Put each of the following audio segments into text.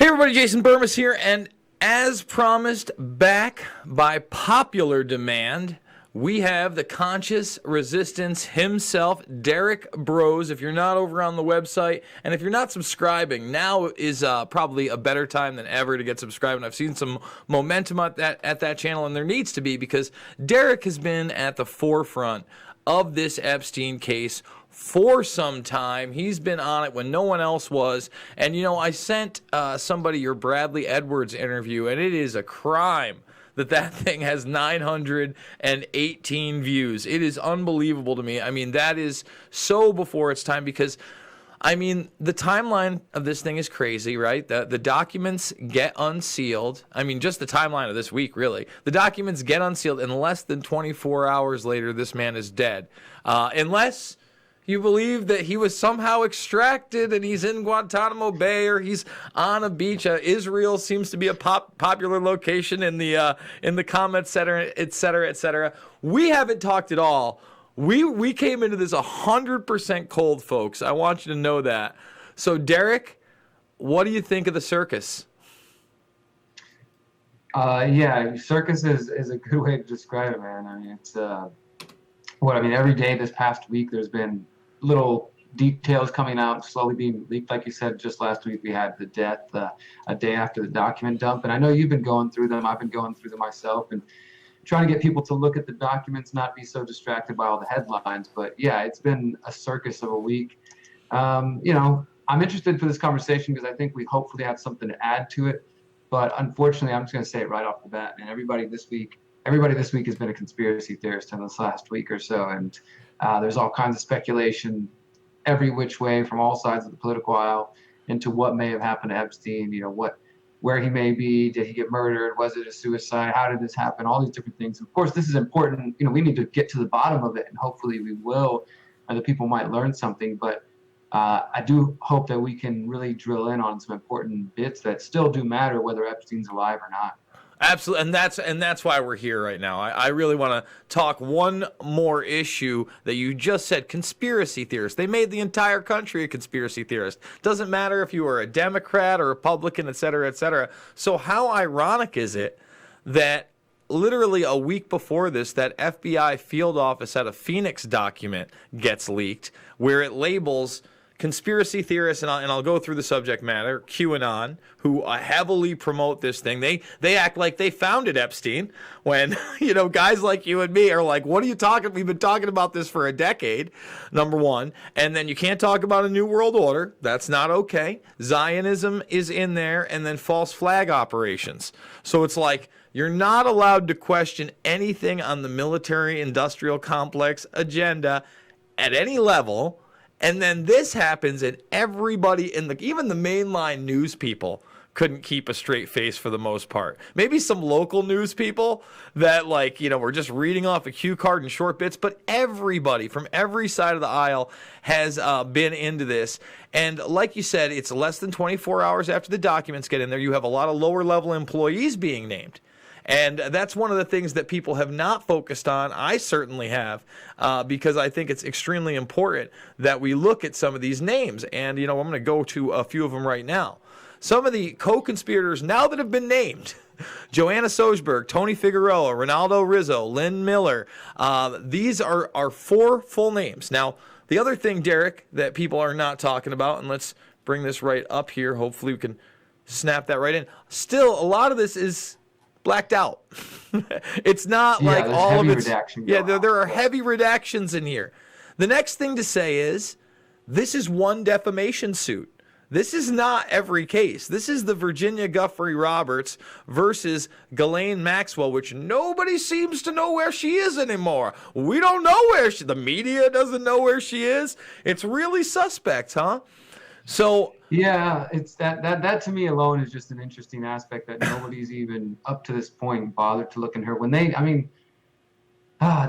Hey everybody, Jason Burmis here, and as promised, back by popular demand, we have the conscious resistance himself, Derek Bros. If you're not over on the website, and if you're not subscribing, now is probably a better time than ever to get subscribed. And I've seen some momentum at that channel, and there needs to be, because Derek has been at the forefront of this Epstein case for some time. He's been on it when no one else was. And, you know, I sent somebody your Bradley Edwards interview, and it is a crime that thing has 918 views. It is unbelievable to me. I mean, that is so before its time, because, I mean, the timeline of this thing is crazy, right? The documents get unsealed. I mean, just the timeline of this week, really. The documents get unsealed, and less than 24 hours later, this man is dead. Unless you believe that he was somehow extracted and he's in Guantanamo Bay or he's on a beach. Israel seems to be a popular location in the comment center, et cetera, et cetera. We haven't talked at all. We came into this 100% cold, folks. I want you to know that. So, Derek, what do you think of the circus? Yeah, circus is a good way to describe it, man. I mean, it's every day this past week, there's been little details coming out, slowly being leaked. Like you said, just last week we had the death a day after the document dump. And I know you've been going through them. I've been going through them myself and trying to get people to look at the documents, not be so distracted by all the headlines. But yeah, it's been a circus of a week. I'm interested for this conversation because I think we hopefully have something to add to it. But unfortunately, I'm just going to say it right off the bat, man. Everybody this week has been a conspiracy theorist in this last week or so. And there's all kinds of speculation every which way from all sides of the political aisle into what may have happened to Epstein, where he may be, did he get murdered, was it a suicide, how did this happen, all these different things. Of course, this is important. We need to get to the bottom of it, and hopefully we will, and the people might learn something. But I do hope that we can really drill in on some important bits that still do matter, whether Epstein's alive or not. Absolutely, and that's why we're here right now. I really want to talk one more issue that you just said, conspiracy theorists. They made the entire country a conspiracy theorist. Doesn't matter if you were a Democrat or Republican, et cetera, et cetera. So how ironic is it that literally a week before this, that FBI field office at a Phoenix document gets leaked where it labels conspiracy theorists, and I'll go through the subject matter, QAnon, who heavily promote this thing. They act like they founded Epstein when, guys like you and me are like, what are you talking? We've been talking about this for a decade, number one. And then you can't talk about a new world order. That's not okay. Zionism is in there, and then false flag operations. So it's like, you're not allowed to question anything on the military-industrial complex agenda at any level. And then this happens, and everybody even the mainline news people couldn't keep a straight face for the most part. Maybe some local news people that were just reading off a cue card in short bits, but everybody from every side of the aisle has been into this. And like you said, it's less than 24 hours after the documents get in there. You have a lot of lower level employees being named. And that's one of the things that people have not focused on. I certainly have, because I think it's extremely important that we look at some of these names. And, I'm going to go to a few of them right now. Some of the co-conspirators now that have been named: Joanna Sojberg, Tony Figueroa, Ronaldo Rizzo, Lynn Miller. These are four full names. Now, the other thing, Derek, that people are not talking about, and let's bring this right up here. Hopefully we can snap that right in. Still, a lot of this is blacked out. It's not like all of it's there are heavy redactions in here. The next thing to say is this is one defamation suit. This is not every case. This is the Virginia Guffey Roberts versus Ghislaine Maxwell, which nobody seems to know where she is anymore. We don't know the media doesn't know where she is. It's really suspect, huh? So yeah, it's that to me alone is just an interesting aspect that nobody's even up to this point bothered to look in her.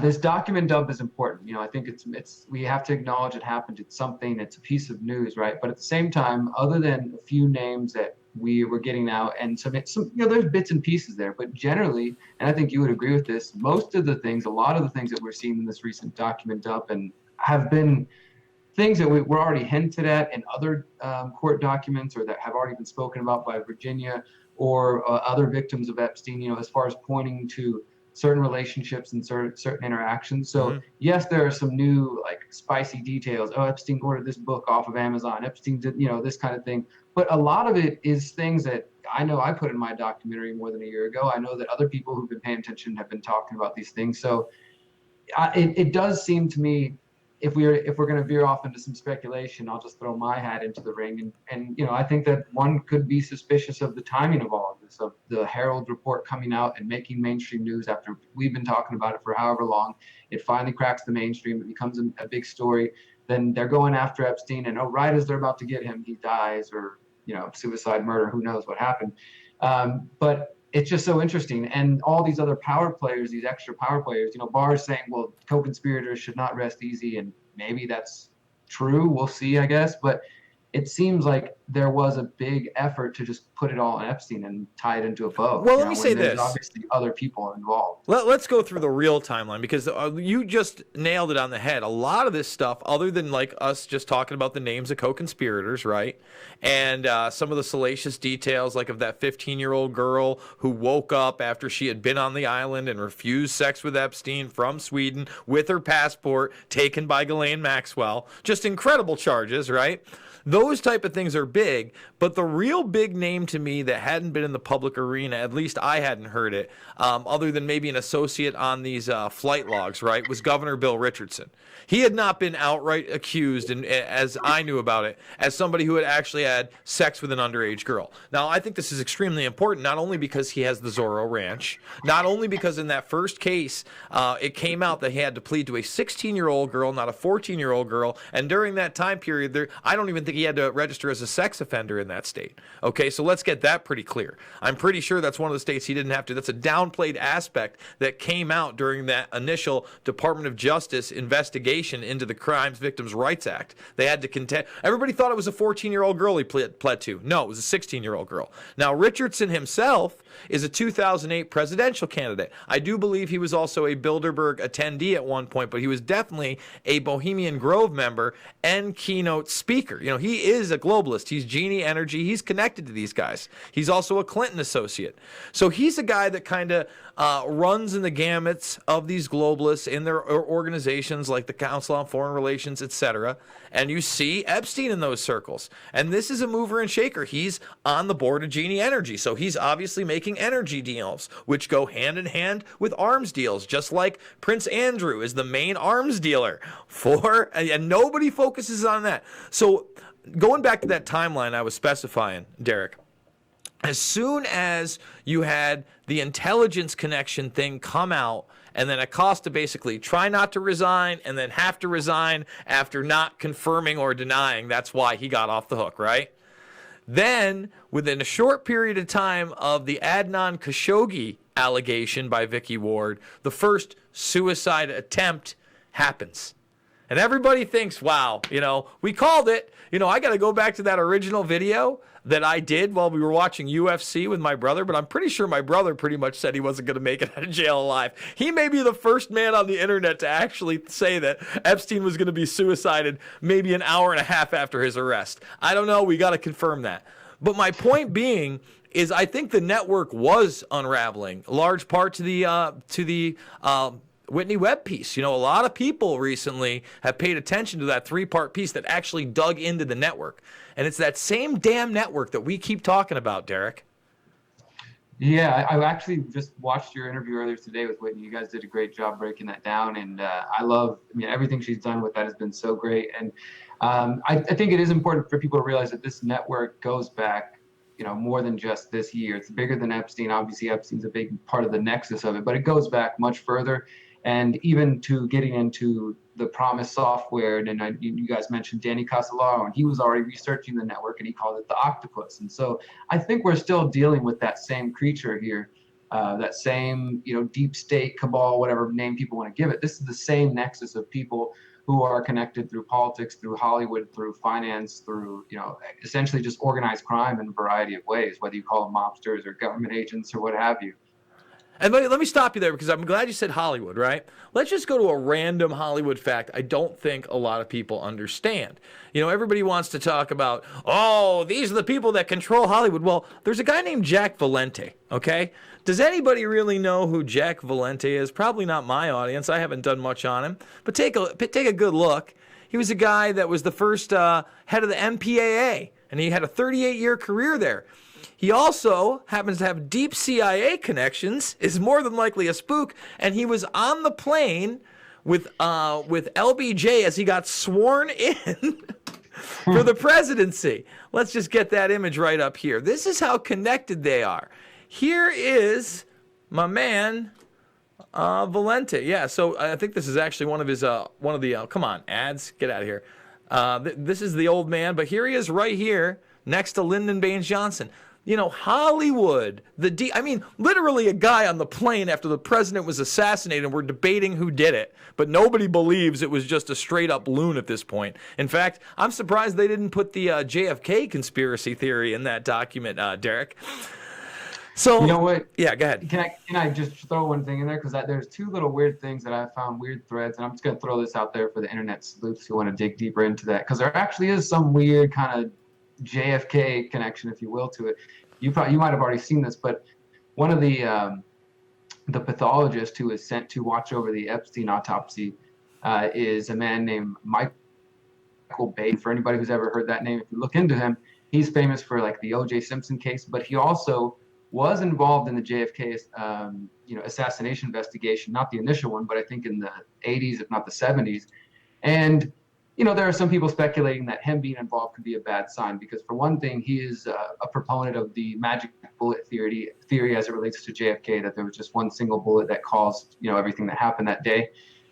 This document dump is important. I think it's we have to acknowledge it happened. It's something. It's a piece of news, right? But at the same time, other than a few names that we were getting out, and there's bits and pieces there, but generally, and I think you would agree with this, a lot of the things that we're seeing in this recent document dump and have been things that were already hinted at in other court documents, or that have already been spoken about by Virginia or other victims of Epstein, as far as pointing to certain relationships and certain interactions. So yes, there are some new like spicy details. Oh, Epstein ordered this book off of Amazon. Epstein did, this kind of thing. But a lot of it is things that I know I put in my documentary more than a year ago. I know that other people who've been paying attention have been talking about these things. So it does seem to me, if we're going to veer off into some speculation, I'll just throw my hat into the ring, and I think that one could be suspicious of the timing of all of this, of the Herald report coming out and making mainstream news after we've been talking about it for however long. It finally cracks the mainstream. It becomes a big story. Then they're going after Epstein, and right as they're about to get him, he dies, or suicide, murder, who knows what happened. But it's just so interesting. And all these other power players, these extra power players, Barr's saying, well, co-conspirators should not rest easy. And maybe that's true. We'll see, I guess. But it seems like there was a big effort to just put it all on Epstein and tie it into a bow. Well, let me say there's this. Obviously, other people involved. Let's go through the real timeline, because you just nailed it on the head. A lot of this stuff, other than like us just talking about the names of co-conspirators, right? And some of the salacious details, like of that 15-year-old girl who woke up after she had been on the island and refused sex with Epstein from Sweden with her passport taken by Ghislaine Maxwell. Just incredible charges, right? Those type of things are big, but the real big name to me that hadn't been in the public arena, at least I hadn't heard it, other than maybe an associate on these flight logs, right, was Governor Bill Richardson. He had not been outright accused, and as I knew about it, as somebody who had actually had sex with an underage girl. Now, I think this is extremely important, not only because he has the Zorro Ranch, not only because in that first case, it came out that he had to plead to a 16-year-old girl, not a 14-year-old girl, and during that time period, I don't even think he had to register as a sex offender in that state. Okay, so let's get that pretty clear. I'm pretty sure that's one of the states he didn't have to. That's a downplayed aspect that came out during that initial Department of Justice investigation into the Crimes Victims' Rights Act. They had to contend. Everybody thought it was a 14-year-old girl he pled to. No, it was a 16-year-old girl. Now, Richardson himself is a 2008 presidential candidate. I do believe he was also a Bilderberg attendee at one point, but he was definitely a Bohemian Grove member and keynote speaker. He is a globalist. He's Genie Energy. He's connected to these guys. He's also a Clinton associate. So he's a guy that kind of runs in the gamuts of these globalists in their organizations like the Council on Foreign Relations, etc. And you see Epstein in those circles. And this is a mover and shaker. He's on the board of Genie Energy. So he's obviously making energy deals, which go hand in hand with arms deals, just like Prince Andrew is the main arms dealer and nobody focuses on that. So going back to that timeline I was specifying, Derek, as soon as you had the intelligence connection thing come out, and then Acosta basically try not to resign and then have to resign after not confirming or denying, that's why he got off the hook, right? Then, within a short period of time of the Adnan Khashoggi allegation by Vicky Ward, the first suicide attempt happens. And everybody thinks, wow, we called it. I got to go back to that original video that I did while we were watching UFC with my brother, but I'm pretty sure my brother pretty much said he wasn't going to make it out of jail alive. He may be the first man on the internet to actually say that Epstein was going to be suicided maybe an hour and a half after his arrest. I don't know. We got to confirm that. But my point being is I think the network was unraveling, large part to the Whitney Webb piece. A lot of people recently have paid attention to that 3-part piece that actually dug into the network. And it's that same damn network that we keep talking about, Derek. Yeah, I actually just watched your interview earlier today with Whitney. You guys did a great job breaking that down. And everything she's done with that has been so great. And I think it is important for people to realize that this network goes back more than just this year. It's bigger than Epstein. Obviously, Epstein's a big part of the nexus of it, but it goes back much further. And even to getting into the Promise software, and you guys mentioned Danny Casolaro, and he was already researching the network, and he called it the octopus. And so I think we're still dealing with that same creature here, that same deep state cabal, whatever name people want to give it. This is the same nexus of people who are connected through politics, through Hollywood, through finance, through essentially just organized crime in a variety of ways, whether you call them mobsters or government agents or what have you. And let me stop you there because I'm glad you said Hollywood, right? Let's just go to a random Hollywood fact I don't think a lot of people understand. You know, everybody wants to talk about, oh, these are the people that control Hollywood. Well, there's a guy named Jack Valente, okay? Does anybody really know who Jack Valente is? Probably not my audience. I haven't done much on him. But take a good look. He was a guy that was the first head of the MPAA, and he had a 38-year career there. He also happens to have deep CIA connections, is more than likely a spook, and he was on the plane with LBJ as he got sworn in for the presidency. Let's just get that image right up here. This is how connected they are. Here is my man, Valente. Yeah, so I think this is actually one of the come on, ads, get out of here. This is the old man, but here he is right here next to Lyndon Baines Johnson. You know, Hollywood, literally a guy on the plane after the president was assassinated, and we're debating who did it, but nobody believes it was just a straight up loon at this point. In fact, I'm surprised they didn't put the JFK conspiracy theory in that document, Derek. So, you know what? Yeah, go ahead. Can I just throw one thing in there? Because there's two little weird things that I found, weird threads, and I'm just going to throw this out there for the internet sleuths who want to dig deeper into that. Because there actually is some weird kind of JFK connection, if you will, to it. You might have already seen this, but one of the pathologist who was sent to watch over the Epstein autopsy is a man named Michael Baden. For anybody who's ever heard that name, if you look into him, he's famous for like the O.J. Simpson case, but he also was involved in the JFK assassination investigation, not the initial one, but I think in the 80s, if not the 70s. And you know, there are some people speculating that him being involved could be a bad sign because, for one thing, he is a proponent of the magic bullet theory as it relates to JFK, that there was just one single bullet that caused, you know, everything that happened that day.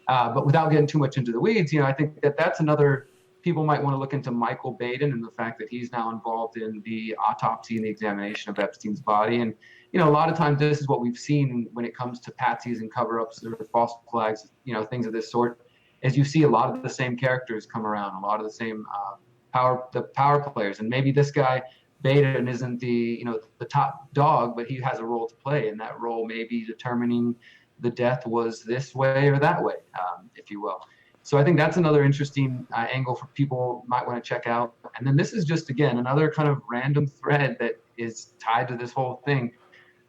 But without getting too much into the weeds, you know, I think that's another, people might want to look into Michael Baden and the fact that he's now involved in the autopsy and the examination of Epstein's body. And, you know, a lot of times this is what we've seen when it comes to patsies and cover-ups or false flags, you know, things of this sort. As you see a lot of the same characters come around, a lot of the same power players, and maybe this guy Baden isn't the top dog, but he has a role to play, and that role may be determining the death was this way or that way, if you will. So I think that's another interesting angle for people might want to check out. And then this is just, again, another kind of random thread that is tied to this whole thing.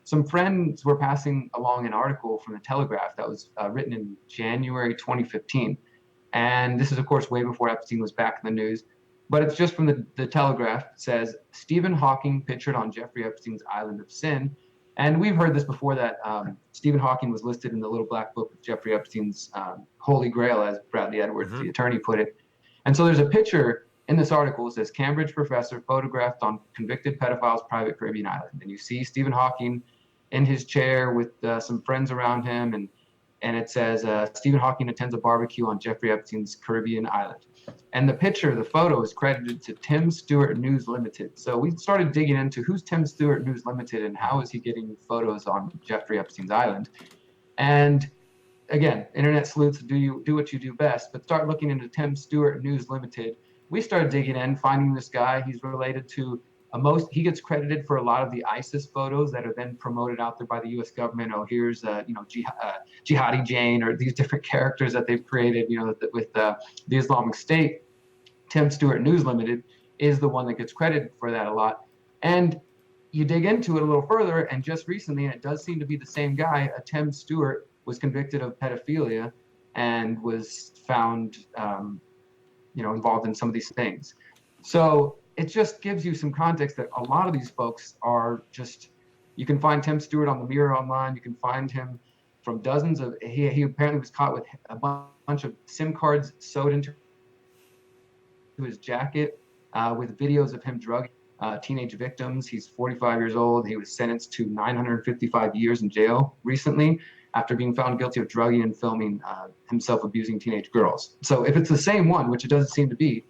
Some friends were passing along an article from the Telegraph that was written in January 2015. And this is, of course, way before Epstein was back in the news. But it's just from the Telegraph. It says, Stephen Hawking pictured on Jeffrey Epstein's Island of Sin. And we've heard this before, that Stephen Hawking was listed in the Little Black Book of Jeffrey Epstein's Holy Grail, as Bradley Edwards, the attorney, put it. And so there's a picture in this article. It says, Cambridge professor photographed on convicted pedophile's private Caribbean island. And you see Stephen Hawking in his chair with some friends around him, and it says Stephen Hawking attends a barbecue on Jeffrey Epstein's Caribbean island. And the picture, the photo, is credited to Tim Stewart News Limited. So we started digging into who's Tim Stewart News Limited and how is he getting photos on Jeffrey Epstein's island. And again, internet sleuths, do what you do best, but start looking into Tim Stewart News Limited. We started digging in, finding this guy. He's related to he gets credited for a lot of the ISIS photos that are then promoted out there by the U.S. government. Oh, here's Jihadi Jane, or these different characters that they've created, with the Islamic State. Tim Stewart News Limited is the one that gets credited for that a lot. And you dig into it a little further, and just recently, and it does seem to be the same guy, Tim Stewart was convicted of pedophilia and was found, involved in some of these things. So it just gives you some context that a lot of these folks are just, you can find Tim Stewart on the Mirror online. You can find him from dozens of, he apparently was caught with a bunch of SIM cards sewed into his jacket with videos of him drugging teenage victims. He's 45 years old. He was sentenced to 955 years in jail recently after being found guilty of drugging and filming himself abusing teenage girls. So if it's the same one, which it doesn't seem to be,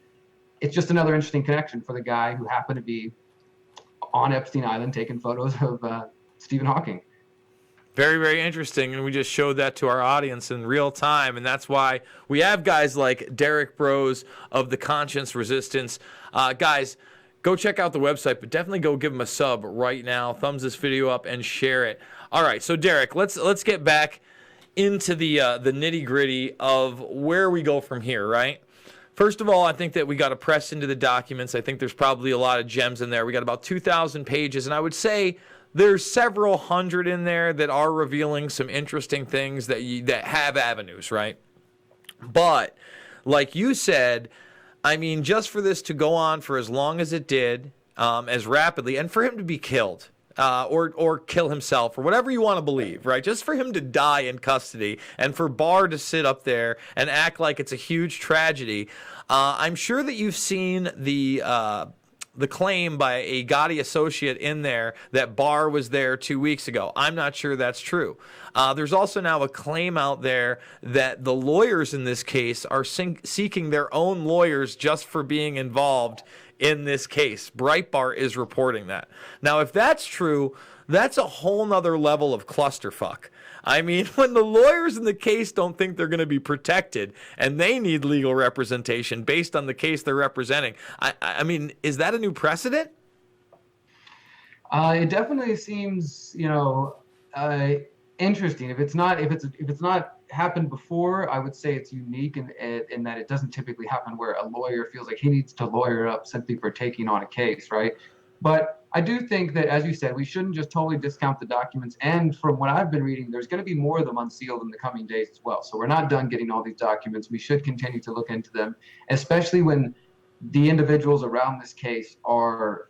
it's just another interesting connection for the guy who happened to be on Epstein Island taking photos of Stephen Hawking. Very, very interesting, and we just showed that to our audience in real time, and that's why we have guys like Derek Bros of the Conscience Resistance. Guys, Go check out the website, but definitely go give him a sub right now. Thumbs this video up and share it. All right, so Derek, let's get back into the nitty gritty of where we go from here, right? First of all, I think that we got to press into the documents. I think there's probably a lot of gems in there. We got about 2,000 pages, and I would say there's several hundred in there that are revealing some interesting things that have avenues, right? But like you said, I mean, just for this to go on for as long as it did, as rapidly, and for him to be killed, or kill himself, or whatever you want to believe, right? Just for him to die in custody, and for Barr to sit up there and act like it's a huge tragedy. I'm sure that you've seen the claim by a Gotti associate in there that Barr was there 2 weeks ago. I'm not sure that's true. There's also now a claim out there that the lawyers in this case are seeking their own lawyers just for being involved in this case. Breitbart is reporting that. Now, if that's true, that's a whole nother level of clusterfuck. I mean, when the lawyers in the case don't think they're going to be protected and they need legal representation based on the case they're representing, I mean, is that a new precedent? It definitely seems, interesting. If it's not happened before, I would say it's unique in that it doesn't typically happen where a lawyer feels like he needs to lawyer up simply for taking on a case, right? But I do think that, as you said, we shouldn't just totally discount the documents. And from what I've been reading, there's going to be more of them unsealed in the coming days as well. So we're not done getting all these documents. We should continue to look into them, especially when the individuals around this case are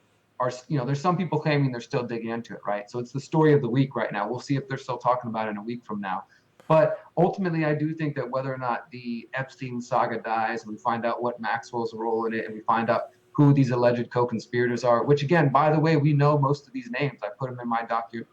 there's some people claiming they're still digging into it, right? So it's the story of the week right now. We'll see if they're still talking about it in a week from now. But ultimately, I do think that whether or not the Epstein saga dies and we find out what Maxwell's role in it and we find out who these alleged co-conspirators are, which again, by the way, we know most of these names. I put them in my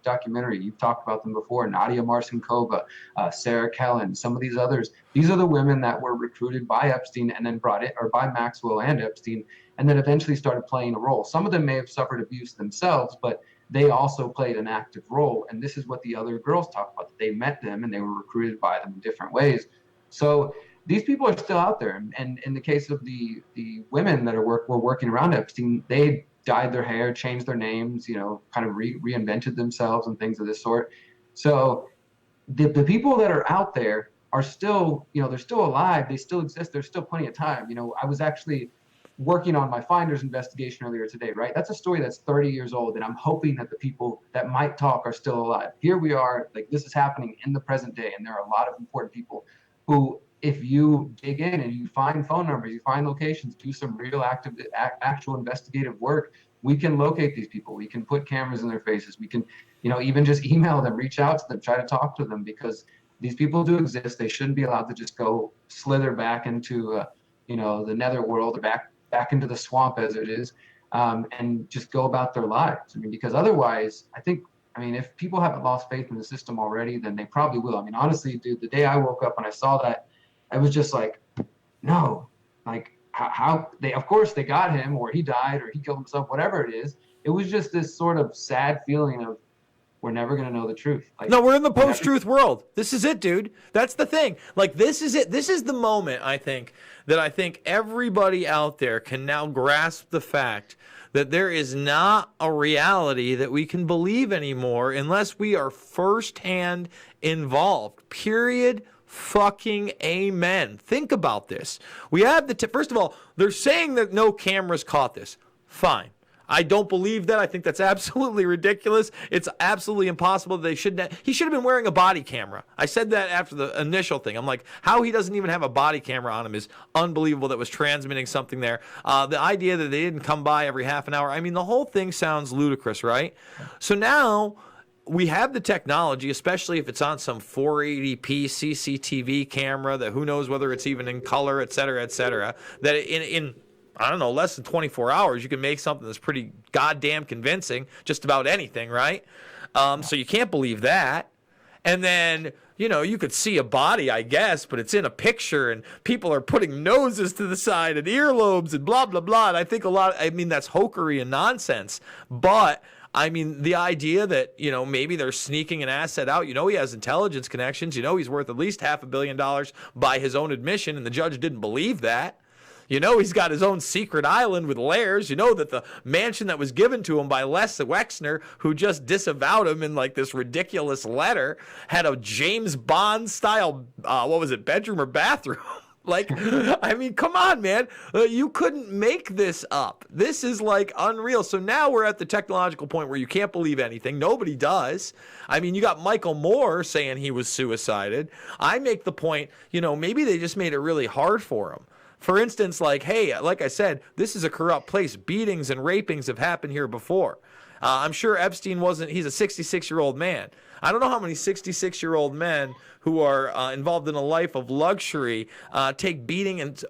documentary. You've talked about them before. Nadia Marcinkova, Sarah Kellen, some of these others. These are the women that were recruited by Epstein and then brought in, or by Maxwell and Epstein, and then eventually started playing a role. Some of them may have suffered abuse themselves, but they also played an active role. And this is what the other girls talk about. They met them and they were recruited by them in different ways. So these people are still out there. And in the case of the women that were working around Epstein, they dyed their hair, changed their names, kind of reinvented themselves and things of this sort. So the people that are out there are still, they're still alive. They still exist. There's still plenty of time. I was actually working on my Finders investigation earlier today, right? That's a story that's 30 years old, and I'm hoping that the people that might talk are still alive. Here we are, like this is happening in the present day, and there are a lot of important people who, if you dig in and you find phone numbers, you find locations, do some real actual investigative work, we can locate these people. We can put cameras in their faces. We can, even just email them, reach out to them, try to talk to them, because these people do exist. They shouldn't be allowed to just go slither back into, the netherworld, or back into the swamp as it is, and just go about their lives. I mean, because otherwise, if people haven't lost faith in the system already, then they probably will. I mean, honestly, dude, the day I woke up and I saw that, I was just like, no, like how they, of course they got him, or he died, or he killed himself, whatever it is. It was just this sort of sad feeling of, we're never going to know the truth. Like, no, we're in the post-truth world. This is it, dude. That's the thing. Like, this is it. This is the moment, I think everybody out there can now grasp the fact that there is not a reality that we can believe anymore unless we are firsthand involved. Period. Fucking amen. Think about this. We have first of all, they're saying that no cameras caught this. Fine. I don't believe that. I think that's absolutely ridiculous. It's absolutely impossible. He should have been wearing a body camera. I said that after the initial thing. I'm like, how he doesn't even have a body camera on him is unbelievable. That was transmitting something there. The idea that they didn't come by every half an hour. I mean, the whole thing sounds ludicrous, right? So now we have the technology, especially if it's on some 480p CCTV camera that who knows whether it's even in color, et cetera, that in I don't know, less than 24 hours, you can make something that's pretty goddamn convincing, just about anything, right? So you can't believe that. And then, you could see a body, I guess, but it's in a picture, and people are putting noses to the side and earlobes and blah, blah, blah. And I think that's hokery and nonsense. But the idea that, maybe they're sneaking an asset out, he has intelligence connections, he's worth at least $500 million by his own admission, and the judge didn't believe that. You know he's got his own secret island with lairs. You know that the mansion that was given to him by Les Wexner, who just disavowed him in like this ridiculous letter, had a James Bond style, what was it, bedroom or bathroom? Like, I mean, come on, man. You couldn't make this up. This is like unreal. So now we're at the technological point where you can't believe anything. Nobody does. I mean, you got Michael Moore saying he was suicided. I make the point, you know, maybe they just made it really hard for him. For instance, like, hey, like I said, this is a corrupt place. Beatings and rapings have happened here before. I'm sure Epstein he's a 66-year-old man. I don't know how many 66-year-old men who are involved in a life of luxury take beating and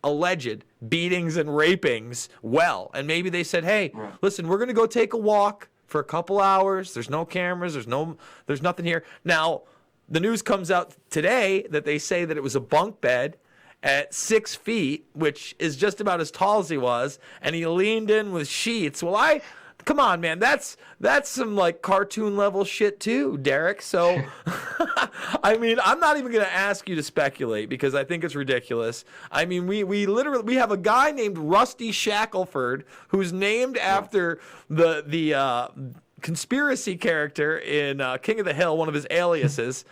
alleged beatings and rapings well. And maybe they said, hey, listen, we're going to go take a walk for a couple hours. There's no cameras. There's nothing here. Now, the news comes out today that they say that it was a bunk bed at 6 feet, which is just about as tall as he was, and he leaned in with sheets. Well, come on, man, that's some like cartoon level shit too, Derek. So, I mean, I'm not even going to ask you to speculate because I think it's ridiculous. I mean, we literally have a guy named Rusty Shackelford who's named after the conspiracy character in King of the Hill, one of his aliases.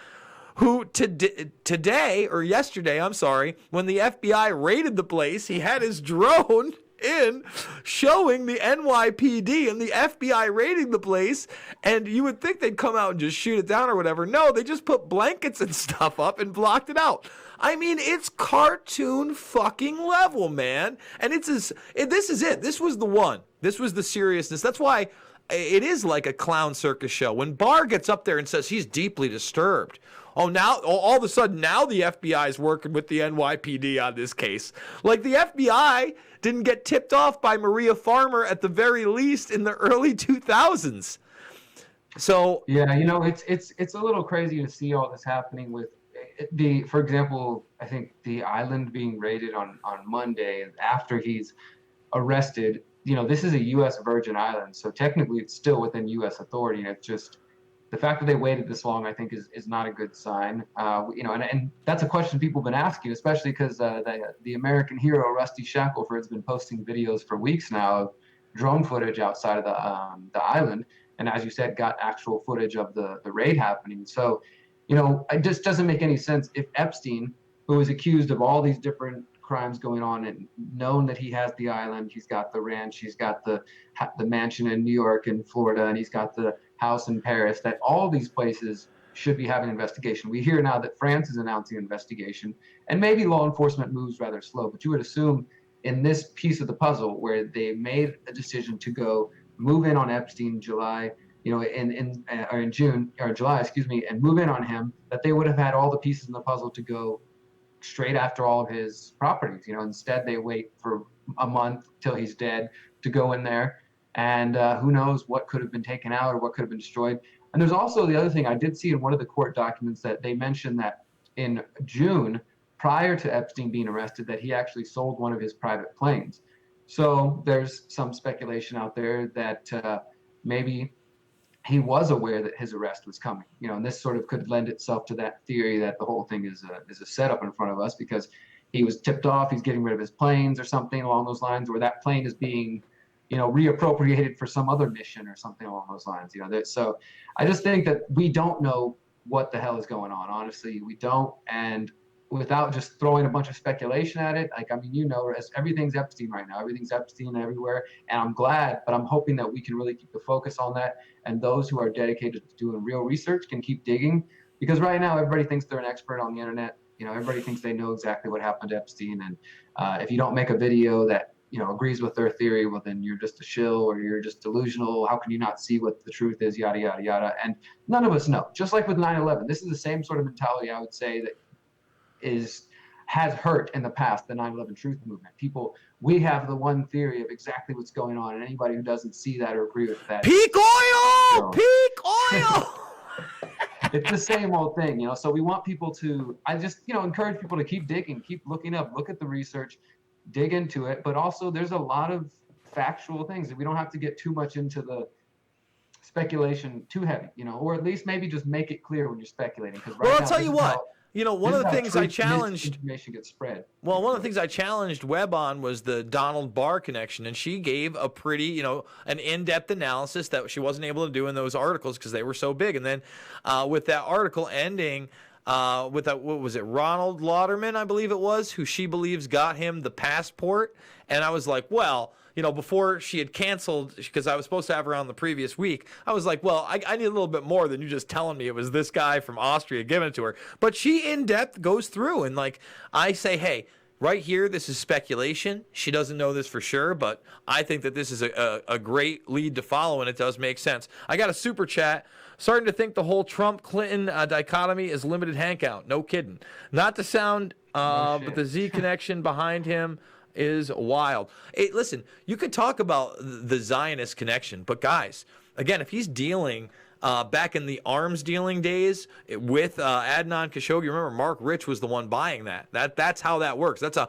Who today or yesterday, I'm sorry, when the FBI raided the place, he had his drone in showing the NYPD and the FBI raiding the place, and you would think they'd come out and just shoot it down or whatever. No, they just put blankets and stuff up and blocked it out. I mean, it's cartoon fucking level, man. And this is it. This was the one. This was the seriousness. That's why it is like a clown circus show. When Barr gets up there and says he's deeply disturbed, now all of a sudden now the FBI is working with the NYPD on this case. Like the FBI didn't get tipped off by Maria Farmer at the very least in the early 2000s. So yeah, you know, it's a little crazy to see all this happening with for example, I think the island being raided on Monday after he's arrested. You know, this is a U.S. Virgin Island, so technically it's still within U.S. authority. And it's just the fact that they waited this long, I think, is not a good sign. You know, and that's a question people have been asking, especially because the American hero Rusty Shackelford's been posting videos for weeks now of drone footage outside of the island, and as you said, got actual footage of the raid happening. So, you know, it just doesn't make any sense if Epstein, who is accused of all these different crimes going on and known that he has the island, he's got the ranch, he's got the mansion in New York and Florida, and he's got the house in Paris, that all these places should be having an investigation. We hear now that France is announcing an investigation, and maybe law enforcement moves rather slow, but you would assume in this piece of the puzzle where they made a decision to go move in on Epstein in July, you know, in June or July, excuse me, and move in on him, that they would have had all the pieces in the puzzle to go straight after all of his properties. You know, instead they wait for a month till he's dead to go in there, and who knows what could have been taken out or what could have been destroyed. And there's also the other thing I did see in one of the court documents that they mentioned that in June, prior to Epstein being arrested, that he actually sold one of his private planes. So there's some speculation out there that maybe he was aware that his arrest was coming, you know, and this sort of could lend itself to that theory that the whole thing is a setup in front of us because he was tipped off, he's getting rid of his planes or something along those lines, or that plane is being, you know, reappropriated for some other mission or something along those lines, you know. So I just think that we don't know what the hell is going on. Honestly, we don't. And without just throwing a bunch of speculation at it, like, I mean, you know, everything's Epstein right now. Everything's Epstein everywhere. And I'm glad, but I'm hoping that we can really keep the focus on that. And those who are dedicated to doing real research can keep digging, because right now everybody thinks they're an expert on the internet. You know, everybody thinks they know exactly what happened to Epstein. And if you don't make a video that, you know, agrees with their theory, well, then you're just a shill or you're just delusional. How can you not see what the truth is? Yada, yada, yada. And none of us know. Just like with 9/11, this is the same sort of mentality, I would say, that has hurt in the past the 9/11 truth movement. People, we have the one theory of exactly what's going on, and anybody who doesn't see that or agree with that, peak oil, peak oil. It's the same old thing, you know. So we want people to, I just, you know, encourage people to keep digging, keep looking up, look at the research, dig into it. But also, there's a lot of factual things that we don't have to get too much into the speculation too heavy, you know, or at least maybe just make it clear when you're speculating. Because Well, I'll tell you what. one This of is the how things I truth challenged. misinformation gets spread. Well, one of the things I challenged Webb on was the Donald Barr connection, and she gave a pretty, an in-depth analysis that she wasn't able to do in those articles because they were so big. And then with that article ending with that, what was it, Ronald Lauderman, I believe it was, who she believes got him the passport. And I was like, well, before she had canceled, because I was supposed to have her on the previous week, I was like, well, I need a little bit more than you just telling me it was this guy from Austria giving it to her. But she in depth goes through, and like I say, hey, right here, this is speculation. She doesn't know this for sure, but I think that this is a great lead to follow, and it does make sense. I got a super chat. Starting to think the whole Trump-Clinton dichotomy is limited hangout. No kidding. Not to sound, but the Z connection behind him is wild. Hey, listen, you could talk about the Zionist connection, but guys, again, if he's dealing back in the arms dealing days with Adnan Khashoggi, remember Mark Rich was the one buying that. That's how that works. That's a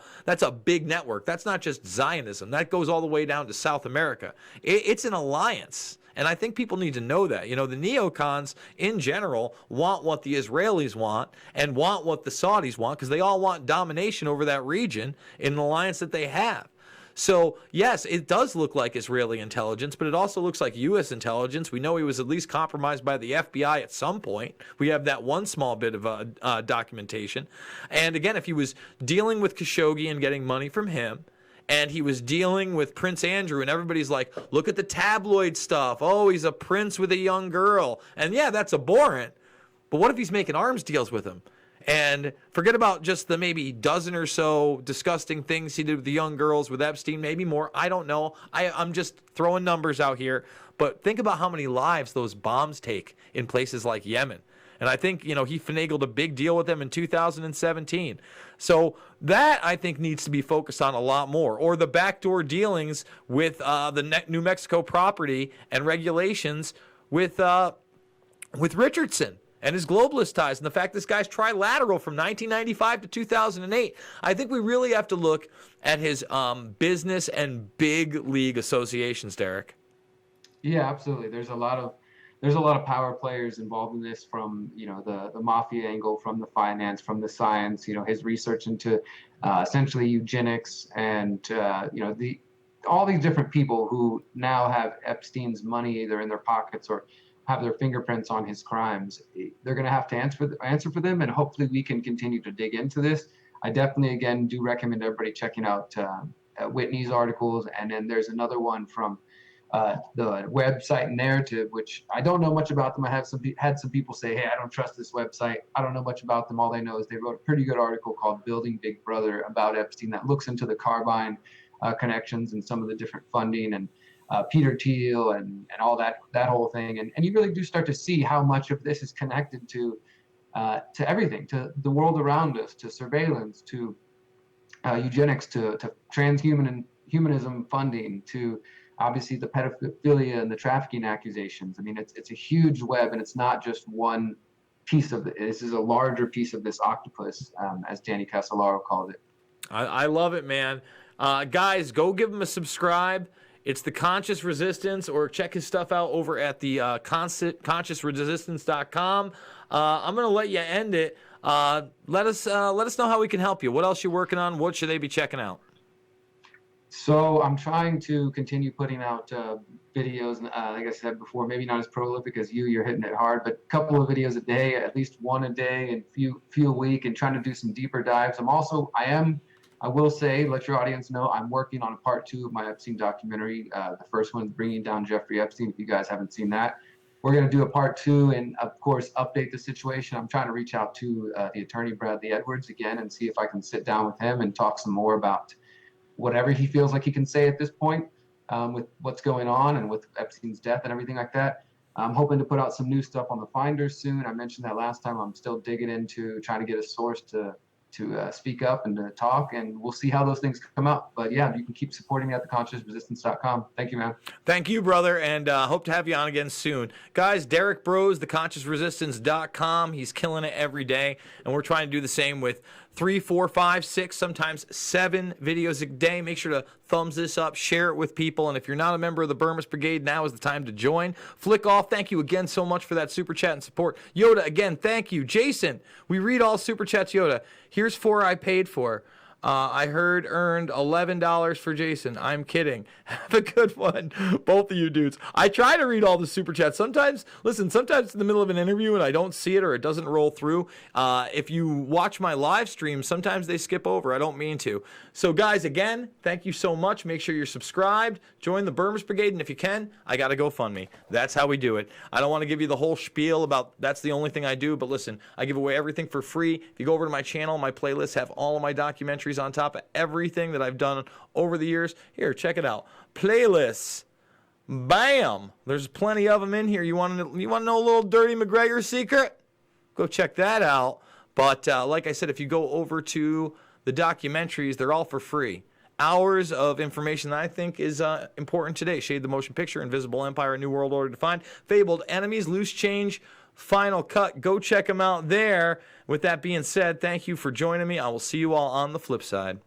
big network. That's not just Zionism. That goes all the way down to South America. It's an alliance. And I think people need to know that. The neocons in general want what the Israelis want and want what the Saudis want because they all want domination over that region in an alliance that they have. So, yes, it does look like Israeli intelligence, but it also looks like U.S. intelligence. We know he was at least compromised by the FBI at some point. We have that one small bit of documentation. And again, if he was dealing with Khashoggi and getting money from him, and he was dealing with Prince Andrew, and everybody's like, look at the tabloid stuff. Oh, he's a prince with a young girl. And yeah, that's abhorrent. But what if he's making arms deals with him? And forget about just the maybe dozen or so disgusting things he did with the young girls with Epstein, maybe more. I don't know. I'm just throwing numbers out here. But think about how many lives those bombs take in places like Yemen. And I think, he finagled a big deal with them in 2017. So that, I think, needs to be focused on a lot more. Or the backdoor dealings with the New Mexico property and regulations with Richardson and his globalist ties, and the fact this guy's trilateral from 1995 to 2008. I think we really have to look at his business and big league associations, Derek. Yeah, absolutely. There's a lot of power players involved in this, from the mafia angle, from the finance, from the science. His research into essentially eugenics, and all these different people who now have Epstein's money either in their pockets or have their fingerprints on his crimes. They're going to have to answer for them, and hopefully we can continue to dig into this. I definitely, again, do recommend everybody checking out Whitney's articles, and then there's another one from the website Narrative, which I don't know much about them. I have had some people say, hey, I don't trust this website. I don't know much about them. All they know is they wrote a pretty good article called Building Big Brother about Epstein that looks into the Carbine connections and some of the different funding and Peter Thiel and all that whole thing. And you really do start to see how much of this is connected to everything, to the world around us, to surveillance, to eugenics, to transhumanism funding, to obviously the pedophilia and the trafficking accusations. I mean, it's a huge web, and it's not just one piece of it. This is a larger piece of this octopus, as Danny Casolaro called it. I love it, man. Guys, go give him a subscribe. It's The Conscious Resistance, or check his stuff out over at the consciousresistance.com. I'm going to let you end it. Let us know how we can help you. What else you're working on? What should they be checking out? So I'm trying to continue putting out videos, like I said before, maybe not as prolific as you're hitting it hard, but a couple of videos a day, at least one a day, and few a week, and trying to do some deeper dives. I will say, let your audience know, I'm working on a part 2 of my Epstein documentary. The first one's Bringing Down Jeffrey Epstein, if you guys haven't seen that. We're going to do a part 2 and, of course, update the situation. I'm trying to reach out to the attorney, Bradley Edwards, again, and see if I can sit down with him and talk some more about whatever he feels like he can say at this point, with what's going on and with Epstein's death and everything like that. I'm hoping to put out some new stuff on the Finders soon. I mentioned that last time. I'm still digging into trying to get a source to speak up and to talk, and we'll see how those things come out. But yeah, you can keep supporting me at theconsciousresistance.com. Thank you, man. Thank you, brother, and hope to have you on again soon. Guys, Derek Bros, theconsciousresistance.com. He's killing it every day, and we're trying to do the same with 3, 4, 5, 6, sometimes 7 videos a day. Make sure to thumbs this up, share it with people. And if you're not a member of the Burmese Brigade, now is the time to join. Flick Off, thank you again so much for that super chat and support. Yoda, again, thank you. Jason, we read all super chats. Yoda, here's 4 I paid for. I heard earned $11 for Jason. I'm kidding. Have a good one, both of you dudes. I try to read all the super chats. Sometimes, listen, sometimes in the middle of an interview and I don't see it or it doesn't roll through. If you watch my live stream, sometimes they skip over. I don't mean to. So guys, again, thank you so much. Make sure you're subscribed. Join the Burmese Brigade, and if you can, I got to GoFundMe. That's how we do it. I don't want to give you the whole spiel about that's the only thing I do, but listen, I give away everything for free. If you go over to my channel, my playlists have all of my documentaries on top of everything that I've done over the years. Here, check it out. Playlists. Bam! There's plenty of them in here. You want to know a little Dirty McGregor secret? Go check that out. But like I said, if you go over to the documentaries, they're all for free. Hours of information that I think is important today. Shade the Motion Picture, Invisible Empire, New World Order Defined, Fabled Enemies, Loose Change, Final Cut. Go check them out there. With that being said, thank you for joining me. I will see you all on the flip side.